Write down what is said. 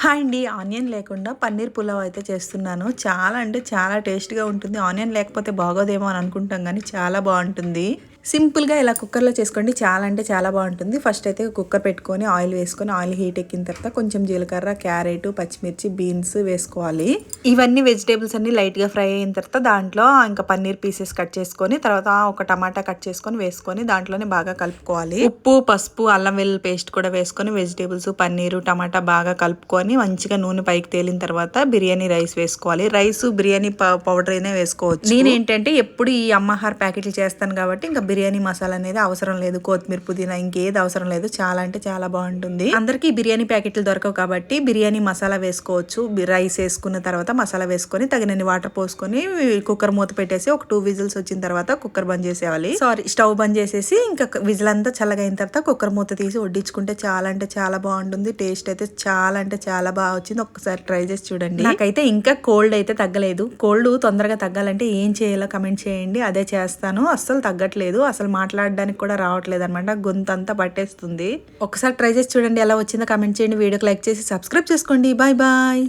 Hi అండి. Onion లేకుండా పన్నీర్ పులావ్ అయితే చేస్తున్నాను. చాలా అంటే చాలా టేస్ట్‌గా ఉంటుంది. ఆనియన్ లేకపోతే బాగోదేమో అని అనుకుంటాం గానీ చాలా బావుంటుంది. సింపుల్‌గా ఇలా కుక్కర్‌లో చేసుకోండి. చాలా అంటే చాలా బావుంటుంది. ఫస్ట్ అయితే కుక్కర్ పెట్టుకొని ఆయిల్ వేసుకొని ఆయిల్ హీట్ ఎక్కిన తర్వాత కొంచెం జీలకర్ర, క్యారెట్, పచ్చిమిర్చి, బీన్స్ వేసుకోవాలి. ఇవన్నీ వెజిటేబుల్స్ అన్నీ లైట్‌గా ఫ్రై అయిన తర్వాత దాంట్లో ఇంకా పన్నీర్ పీసెస్ కట్ చేసుకొని తర్వాత ఒక టమాటా కట్ చేసుకొని వేసుకొని దాంట్లోనే బాగా కలుపుకోవాలి. ఉప్పు, పసుపు, అల్లం వెల్లుల్లి పేస్ట్ కూడా వేసుకొని వెజిటేబుల్స్, పన్నీరు, టమాటా బాగా కలుపుకొని మంచిగా నూనె పైకి తేలిన తర్వాత బిర్యానీ రైస్ వేసుకోవాలి. రైస్ బిర్యానీ పౌడర్ అయినా వేసుకోవచ్చు. నేనేంటంటే ఎప్పుడు ఈ అమ్మహార్ ప్యాకెట్లు చేస్తాను కాబట్టి ఇంకా బిర్యానీ మసాలా అనేది అవసరం లేదు. కొత్తిమీర, పుదీనా ఇంకేది అవసరం లేదు. చాలా అంటే చాలా బాగుంటుంది. అందరికీ బిర్యానీ ప్యాకెట్లు దొరకవు కాబట్టి బిర్యానీ మసాలా వేసుకోవచ్చు. రైస్ వేసుకున్న తర్వాత మసాలా వేసుకొని తగినన్ని వాటర్ పోసుకొని కుక్కర్ మూత పెట్టేసి ఒక 2 విజిల్స్ వచ్చిన తర్వాత కుక్కర్ బంద్ చేసేయాలి. స్టవ్ బంద్ చేసేసి ఇంకా విజిల్ అంతా చల్లగా అయిన తర్వాత కుక్కర్ మూత తీసి వడ్డించుకుంటే చాలా అంటే చాలా బాగుంటుంది. టేస్ట్ అయితే చాలా అంటే చాలా బాగా వచ్చింది. ఒక్కసారి ట్రై చేసి చూడండి. నాకైతే ఇంకా కోల్డ్ అయితే తగ్గలేదు. కోల్డ్ తొందరగా తగ్గాలంటే ఏం చేయాలో కమెంట్ చేయండి. అదే చేస్తాను. అస్సలు తగ్గట్లేదు. అసలు మాట్లాడడానికి కూడా రావట్లేదు అనమాట. గొంతంతా పట్టేస్తుంది. ఒకసారి ట్రై చేసి చూడండి ఎలా వచ్చిందో కమెంట్ చేయండి. వీడియోకి లైక్ చేసి సబ్స్క్రైబ్ చేసుకోండి. Bye bye.